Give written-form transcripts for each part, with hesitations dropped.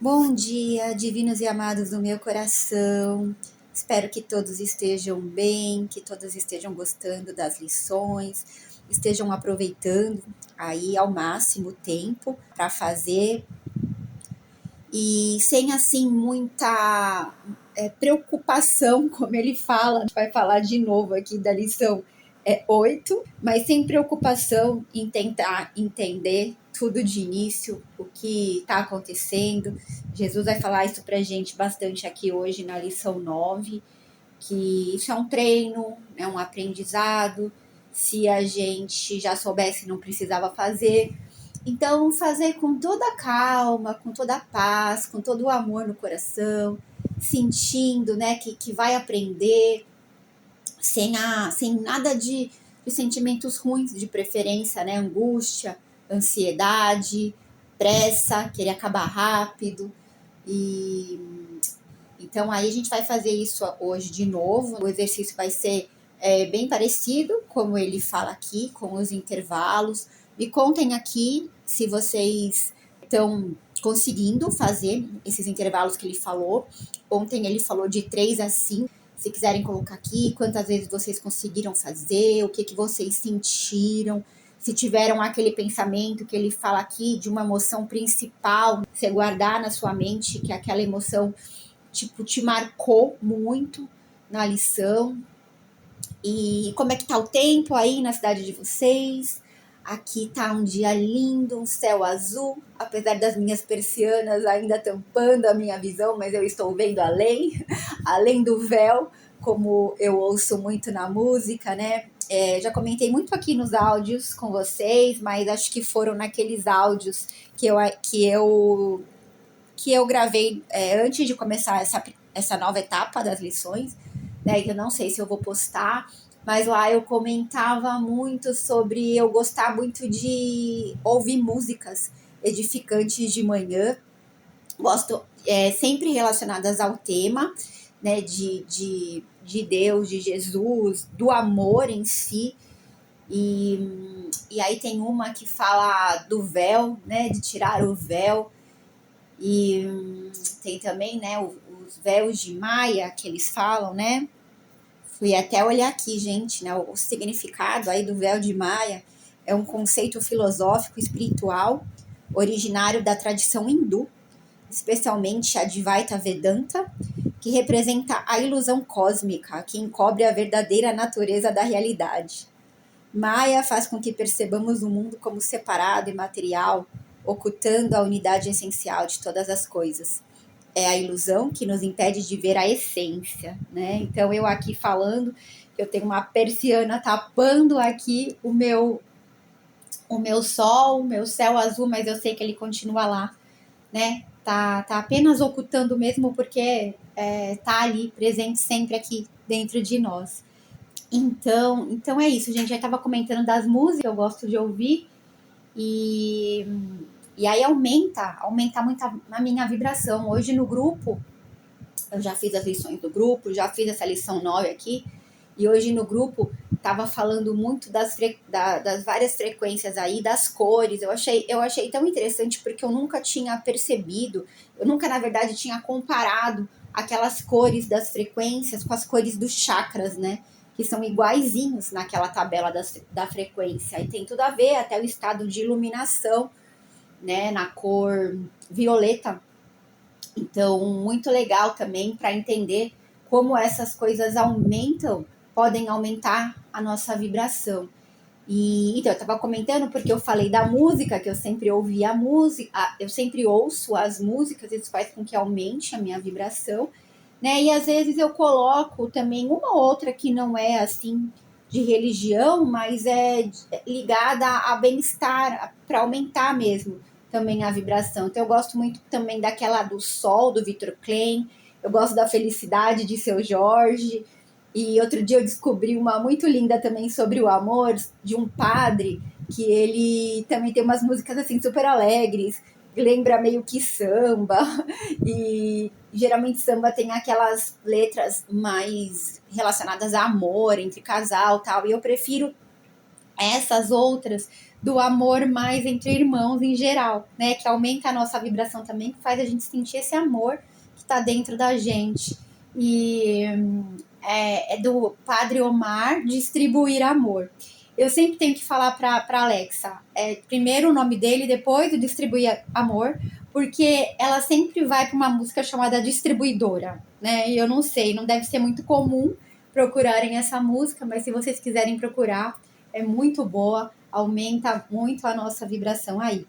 Bom dia, divinos e amados do meu coração. Espero que todos estejam bem, que todos estejam gostando das lições, estejam aproveitando aí ao máximo o tempo para fazer e sem assim muita preocupação, como ele fala. A gente vai falar de novo aqui da lição 8, mas sem preocupação em tentar entender tudo de início, o que está acontecendo. Jesus vai falar isso para a gente bastante aqui hoje na lição 9, que isso é um treino, é um aprendizado. Se a gente já soubesse, não precisava fazer. Então, fazer com toda a calma, com toda a paz, com todo o amor no coração, sentindo, né, que vai aprender, sem nada de sentimentos ruins, de preferência, né, angústia, ansiedade, pressa, querer acabar rápido. E então aí a gente vai fazer isso hoje de novo. O exercício vai ser bem parecido, como ele fala aqui, com os intervalos. Me contem aqui se vocês estão conseguindo fazer esses intervalos que ele falou. Ontem ele falou de 3 a 5. Se quiserem colocar aqui, quantas vezes vocês conseguiram fazer, o que vocês sentiram, se tiveram aquele pensamento que ele fala aqui de uma emoção principal, você guardar na sua mente que aquela emoção tipo te marcou muito na lição. E como é que tá o tempo aí na cidade de vocês? Aqui tá um dia lindo, um céu azul, apesar das minhas persianas ainda tampando a minha visão, mas eu estou vendo além, além do véu, como eu ouço muito na música, né? Já comentei muito aqui nos áudios com vocês, mas acho que foram naqueles áudios que eu gravei antes de começar essa nova etapa das lições, né? Que eu não sei se eu vou postar, mas lá eu comentava muito sobre eu gostar muito de ouvir músicas edificantes de manhã. Gosto sempre relacionadas ao tema, né? De Deus, de Jesus, do amor em si. E aí tem uma que fala do véu, né? De tirar o véu. E tem também, né, os véus de Maia que eles falam, né? Fui até olhar aqui, gente, né? O significado aí do véu de Maia é um conceito filosófico espiritual originário da tradição hindu, especialmente a Advaita Vedanta, que representa a ilusão cósmica que encobre a verdadeira natureza da realidade. Maia faz com que percebamos o mundo como separado e material, ocultando a unidade essencial de todas as coisas. É a ilusão que nos impede de ver a essência, né? Então eu aqui falando, eu tenho uma persiana tapando aqui o meu sol, o meu céu azul, mas eu sei que ele continua lá, né? Tá apenas ocultando mesmo porque tá ali presente sempre aqui dentro de nós. Então é isso, gente. Já estava comentando das músicas que eu gosto de ouvir e, e aí aumenta muito a minha vibração. Hoje no grupo, eu já fiz as lições do grupo, já fiz essa lição 9 aqui, e hoje no grupo estava falando muito das várias frequências aí, das cores. Eu achei tão interessante porque eu nunca tinha percebido, eu nunca, na verdade, tinha comparado aquelas cores das frequências com as cores dos chakras, né? Que são iguaizinhos naquela tabela da frequência. E tem tudo a ver, até o estado de iluminação, né? Na cor violeta. Então, muito legal também para entender como essas coisas podem aumentar a nossa vibração. E então, eu estava comentando porque eu falei da música, que eu sempre ouvi a música, eu sempre ouço as músicas, isso faz com que aumente a minha vibração, né? E às vezes eu coloco também uma outra que não é assim de religião, mas é ligada a bem-estar, para aumentar mesmo também a vibração. Então eu gosto muito também daquela do Sol, do Victor Klein, eu gosto da Felicidade de Seu Jorge, e outro dia eu descobri uma muito linda também sobre o amor, de um padre, que ele também tem umas músicas assim super alegres, lembra meio que samba, e geralmente samba tem aquelas letras mais relacionadas a amor, entre casal e tal, e eu prefiro essas outras do amor mais entre irmãos em geral, né? Que aumenta a nossa vibração também, que faz a gente sentir esse amor que está dentro da gente. E é do Padre Omar, Distribuir Amor. Eu sempre tenho que falar para Alexa, primeiro o nome dele, depois o Distribuir Amor, porque ela sempre vai para uma música chamada Distribuidora, né? E eu não sei, não deve ser muito comum procurarem essa música, mas se vocês quiserem procurar, é muito boa, aumenta muito a nossa vibração aí.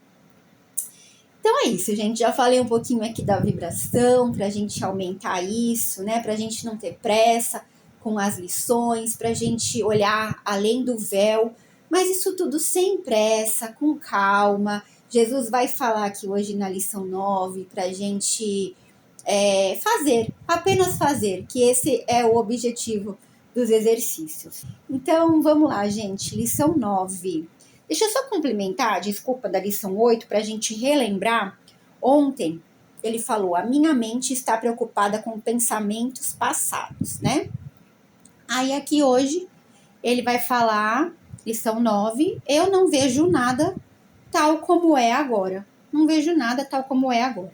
Então é isso, gente. Já falei um pouquinho aqui da vibração, pra gente aumentar isso, né? Pra gente não ter pressa com as lições, pra gente olhar além do véu, mas isso tudo sem pressa, com calma. Jesus vai falar aqui hoje na lição 9 pra gente fazer, apenas fazer, que esse é o objetivo dos exercícios. Então, vamos lá, gente. Lição 9. Deixa eu só complementar, desculpa, da lição 8, para a gente relembrar. Ontem, ele falou, a minha mente está preocupada com pensamentos passados, né? Aí, aqui hoje, ele vai falar, lição 9, eu não vejo nada tal como é agora. Não vejo nada tal como é agora.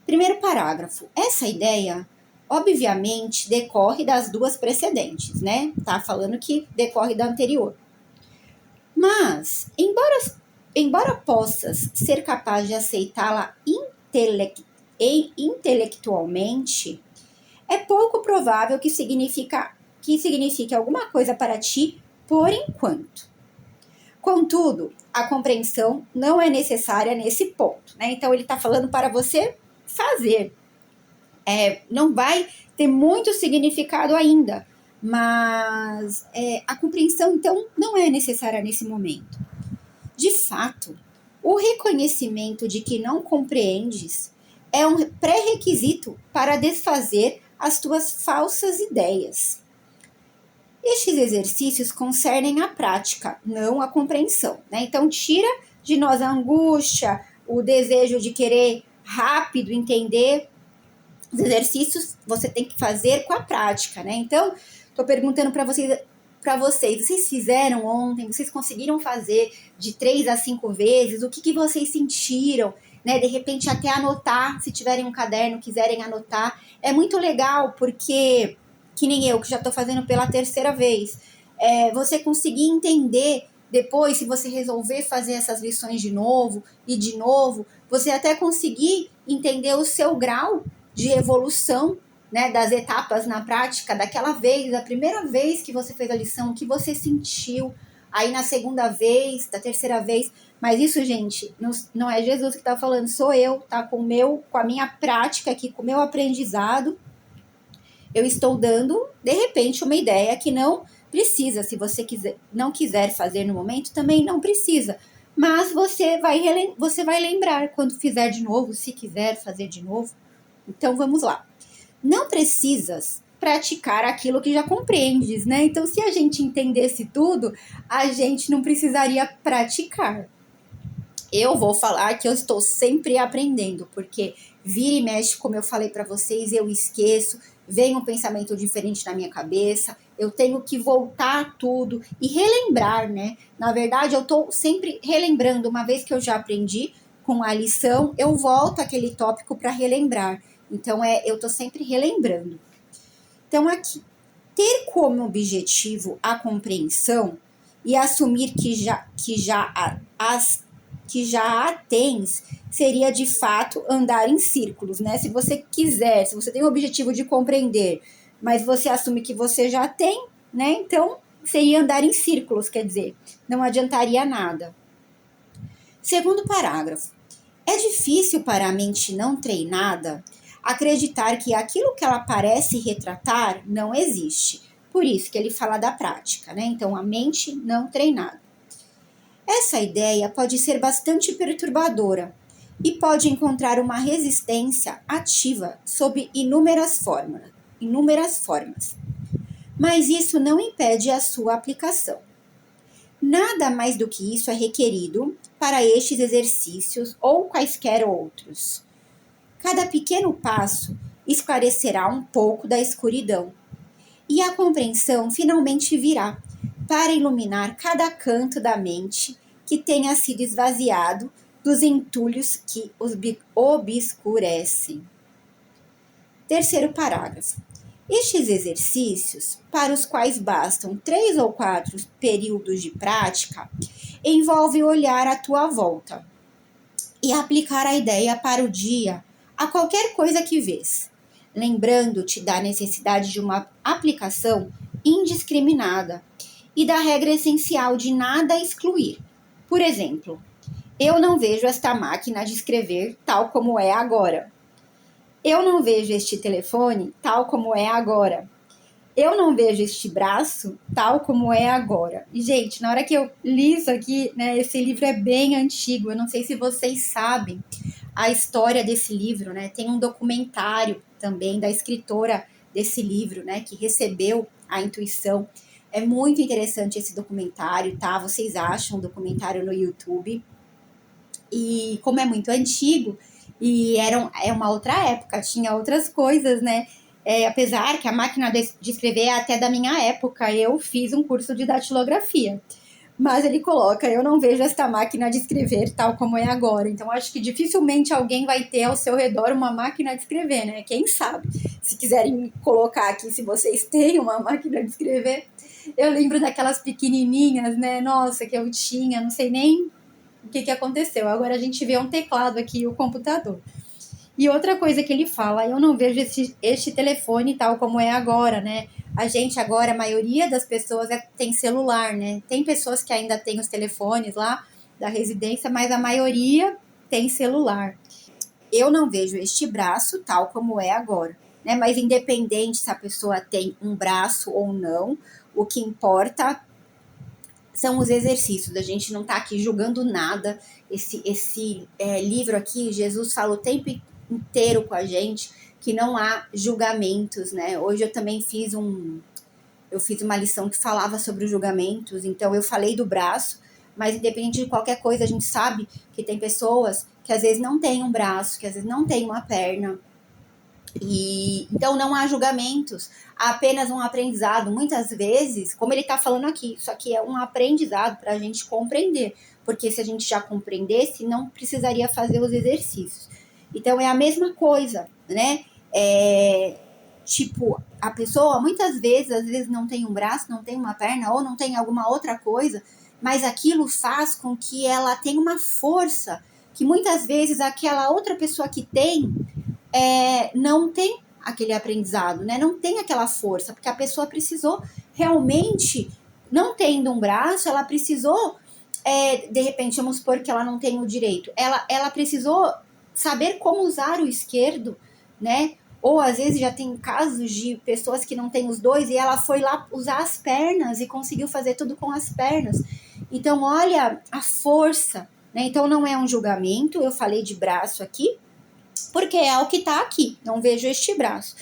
Primeiro parágrafo. Essa ideia, obviamente, decorre das duas precedentes, né? Tá falando que decorre da anterior. Mas, embora possas ser capaz de aceitá-la intelectualmente, é pouco provável que signifique alguma coisa para ti por enquanto. Contudo, a compreensão não é necessária nesse ponto, né? Então, ele está falando para você fazer. Não vai ter muito significado ainda, mas a compreensão, então, não é necessária nesse momento. De fato, o reconhecimento de que não compreendes é um pré-requisito para desfazer as tuas falsas ideias. Estes exercícios concernem a prática, não a compreensão, né? Então, tira de nós a angústia, o desejo de querer rápido entender. Os exercícios você tem que fazer com a prática, né? Então, tô perguntando para vocês fizeram ontem, vocês conseguiram fazer de 3 a 5 vezes? O que vocês sentiram, né? De repente até anotar, se tiverem um caderno, quiserem anotar. É muito legal porque, que nem eu, que já tô fazendo pela terceira vez, você conseguir entender depois, se você resolver fazer essas lições de novo, você até conseguir entender o seu grau de evolução, né, das etapas na prática, daquela vez, da primeira vez que você fez a lição, o que você sentiu, aí na segunda vez, da terceira vez, mas isso, gente, não é Jesus que está falando, sou eu, tá, com a minha prática aqui, com o meu aprendizado, eu estou dando, de repente, uma ideia que não precisa, se você não quiser fazer no momento, também não precisa, mas você vai lembrar quando fizer de novo, se quiser fazer de novo. Então, vamos lá. Não precisas praticar aquilo que já compreendes, né? Então, se a gente entendesse tudo, a gente não precisaria praticar. Eu vou falar que eu estou sempre aprendendo, porque vira e mexe, como eu falei para vocês, eu esqueço, vem um pensamento diferente na minha cabeça, eu tenho que voltar tudo e relembrar, né? Na verdade, eu estou sempre relembrando, uma vez que eu já aprendi com a lição, eu volto aquele tópico para relembrar. Então, eu estou sempre relembrando. Então, aqui, ter como objetivo a compreensão e assumir que já a tens, seria de fato andar em círculos, né? Se você tem o objetivo de compreender, mas você assume que você já tem, né? Então, seria andar em círculos, quer dizer, não adiantaria nada. Segundo parágrafo. É difícil para a mente não treinada acreditar que aquilo que ela parece retratar não existe. Por isso que ele fala da prática, né? Então, a mente não treinada. Essa ideia pode ser bastante perturbadora e pode encontrar uma resistência ativa sob inúmeras formas. Mas isso não impede a sua aplicação. Nada mais do que isso é requerido para estes exercícios ou quaisquer outros. Cada pequeno passo esclarecerá um pouco da escuridão, e a compreensão finalmente virá, para iluminar cada canto da mente que tenha sido esvaziado dos entulhos que os obscurecem. Terceiro parágrafo. Estes exercícios, para os quais bastam 3 ou 4 períodos de prática, envolvem olhar à tua volta e aplicar a ideia para o dia a qualquer coisa que vês, lembrando-te da necessidade de uma aplicação indiscriminada e da regra essencial de nada excluir. Por exemplo, eu não vejo esta máquina de escrever tal como é agora. Eu não vejo este telefone tal como é agora. Eu não vejo este braço tal como é agora. E, gente, na hora que eu li isso aqui, né, esse livro é bem antigo. Eu não sei se vocês sabem a história desse livro, né? Tem um documentário também da escritora desse livro, né, que recebeu a intuição. É muito interessante esse documentário, tá? Vocês acham o documentário no YouTube. E como é muito antigo, e é uma outra época, tinha outras coisas, né? Apesar que a máquina de escrever é até da minha época, eu fiz um curso de datilografia. Mas ele coloca, eu não vejo esta máquina de escrever tal como é agora. Então, acho que dificilmente alguém vai ter ao seu redor uma máquina de escrever, né? Quem sabe? Se quiserem colocar aqui, se vocês têm uma máquina de escrever. Eu lembro daquelas pequenininhas, né? Nossa, que eu tinha, não sei nem o que aconteceu. Agora a gente vê um teclado aqui, o computador. E outra coisa que ele fala, eu não vejo este telefone tal como é agora, né? A gente agora, a maioria das pessoas tem celular, né? Tem pessoas que ainda têm os telefones lá da residência, mas a maioria tem celular. Eu não vejo este braço tal como é agora, né? Mas independente se a pessoa tem um braço ou não, o que importa são os exercícios. A gente não está aqui julgando nada. Esse livro aqui, Jesus fala o tempo inteiro com a gente que não há julgamentos, né? Hoje eu também fiz uma lição que falava sobre os julgamentos, então eu falei do braço, mas independente de qualquer coisa, a gente sabe que tem pessoas que às vezes não têm um braço, que às vezes não têm uma perna, e então não há julgamentos, há apenas um aprendizado. Muitas vezes, como ele está falando aqui, isso aqui é um aprendizado para a gente compreender, porque se a gente já compreendesse, não precisaria fazer os exercícios. Então é a mesma coisa, né? Tipo, a pessoa muitas vezes, às vezes não tem um braço, não tem uma perna, ou não tem alguma outra coisa, mas aquilo faz com que ela tenha uma força que muitas vezes aquela outra pessoa que tem não tem aquele aprendizado, né? Não tem aquela força, porque a pessoa precisou realmente, não tendo um braço, ela precisou, de repente, vamos supor que ela não tem o direito, ela precisou saber como usar o esquerdo, né? Ou às vezes já tem casos de pessoas que não têm os dois e ela foi lá usar as pernas e conseguiu fazer tudo com as pernas. Então, olha a força, né? Então, não é um julgamento, eu falei de braço aqui, porque é o que tá aqui, não vejo este braço.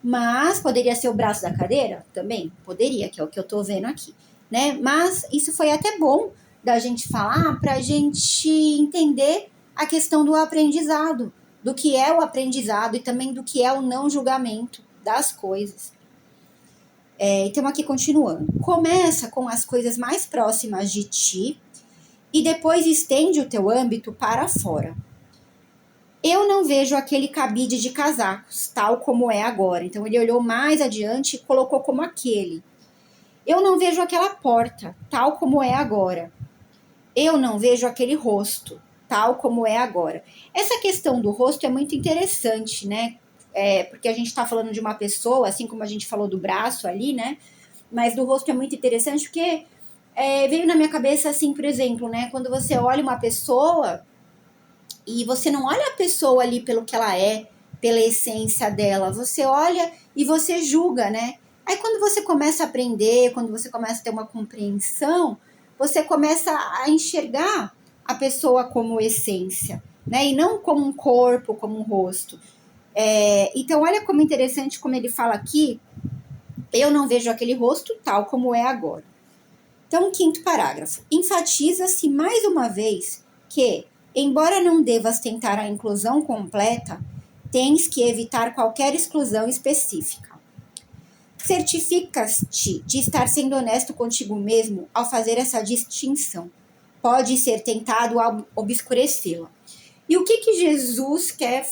Mas poderia ser o braço da cadeira? Também poderia, que é o que eu tô vendo aqui, né? Mas isso foi até bom da gente falar pra gente entender a questão do aprendizado, do que é o aprendizado e também do que é o não julgamento das coisas. Então aqui continuando. Começa com as coisas mais próximas de ti e depois estende o teu âmbito para fora. Eu não vejo aquele cabide de casacos, tal como é agora. Então, ele olhou mais adiante e colocou como aquele. Eu não vejo aquela porta, tal como é agora. Eu não vejo aquele rosto, tal como é agora. Essa questão do rosto é muito interessante, né? Porque a gente está falando de uma pessoa, assim como a gente falou do braço ali, né? Mas do rosto é muito interessante porque veio na minha cabeça, assim, por exemplo, né? Quando você olha uma pessoa e você não olha a pessoa ali pelo que ela é, pela essência dela, você olha e você julga, né? Aí quando você começa a aprender, quando você começa a ter uma compreensão, você começa a enxergar a pessoa como essência, né? E não como um corpo, como um rosto. Então olha como interessante como ele fala aqui, eu não vejo aquele rosto tal como é agora. Então, quinto parágrafo. Enfatiza-se mais uma vez que, embora não devas tentar a inclusão completa, tens que evitar qualquer exclusão específica. Certificas-te de estar sendo honesto contigo mesmo ao fazer essa distinção. Pode ser tentado a obscurecê-la. E o que Jesus quer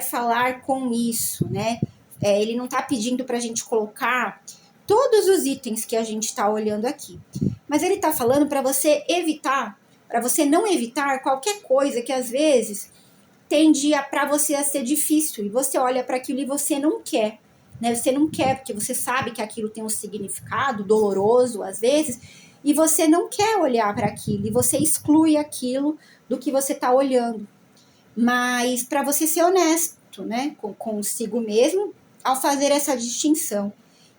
falar com isso, né? Ele não está pedindo para a gente colocar todos os itens que a gente está olhando aqui, mas ele está falando para você evitar, para você não evitar qualquer coisa que às vezes tende para você a ser difícil e você olha para aquilo e você não quer, né? Você não quer porque você sabe que aquilo tem um significado doloroso às vezes e você não quer olhar para aquilo e você exclui aquilo do que você está olhando. Mas para você ser honesto, né, consigo mesmo, ao fazer essa distinção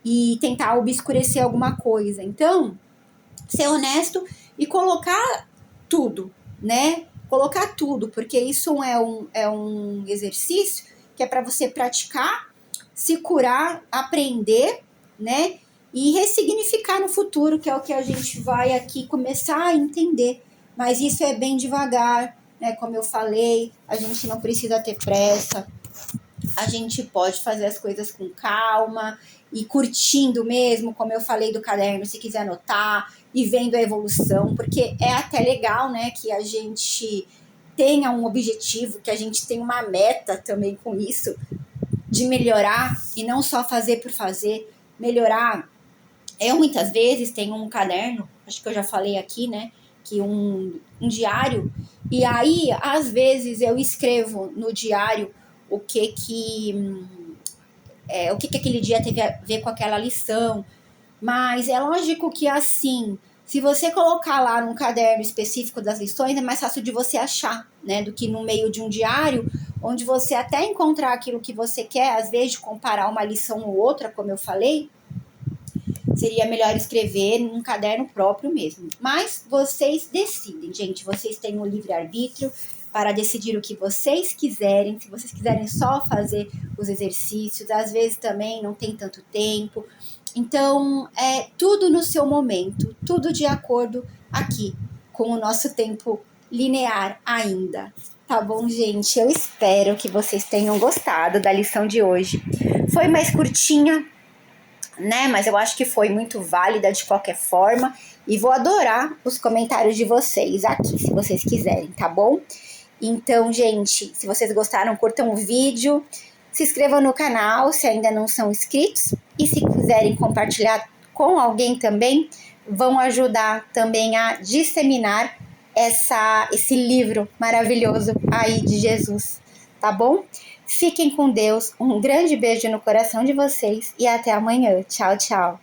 e tentar obscurecer alguma coisa. Então, ser honesto e colocar tudo, né? Colocar tudo, porque isso é um exercício que é para você praticar, se curar, aprender, né? E ressignificar no futuro, que é o que a gente vai aqui começar a entender. Mas isso é bem devagar, né? Como eu falei, a gente não precisa ter pressa, a gente pode fazer as coisas com calma e curtindo mesmo, como eu falei do caderno, se quiser anotar e vendo a evolução, porque é até legal, né, que a gente tenha um objetivo, que a gente tenha uma meta também com isso, de melhorar e não só fazer por fazer, melhorar. Eu muitas vezes tenho um caderno, acho que eu já falei aqui, né, que um diário, e aí às vezes eu escrevo no diário o que aquele dia teve a ver com aquela lição, mas é lógico que assim, se você colocar lá num caderno específico das lições, é mais fácil de você achar, né, do que no meio de um diário, onde você até encontrar aquilo que você quer, às vezes de comparar uma lição ou outra, como eu falei, seria melhor escrever num caderno próprio mesmo. Mas vocês decidem, gente. Vocês têm o livre-arbítrio para decidir o que vocês quiserem. Se vocês quiserem só fazer os exercícios, às vezes também não tem tanto tempo. Então, é tudo no seu momento, tudo de acordo aqui com o nosso tempo linear ainda. Tá bom, gente? Eu espero que vocês tenham gostado da lição de hoje. Foi mais curtinha, né? Mas eu acho que foi muito válida de qualquer forma. E vou adorar os comentários de vocês aqui, se vocês quiserem, tá bom? Então, gente, se vocês gostaram, curtam o vídeo, se inscrevam no canal se ainda não são inscritos. E se quiserem compartilhar com alguém também, vão ajudar também a disseminar esse livro maravilhoso aí de Jesus, tá bom? Fiquem com Deus, um grande beijo no coração de vocês e até amanhã. Tchau, tchau.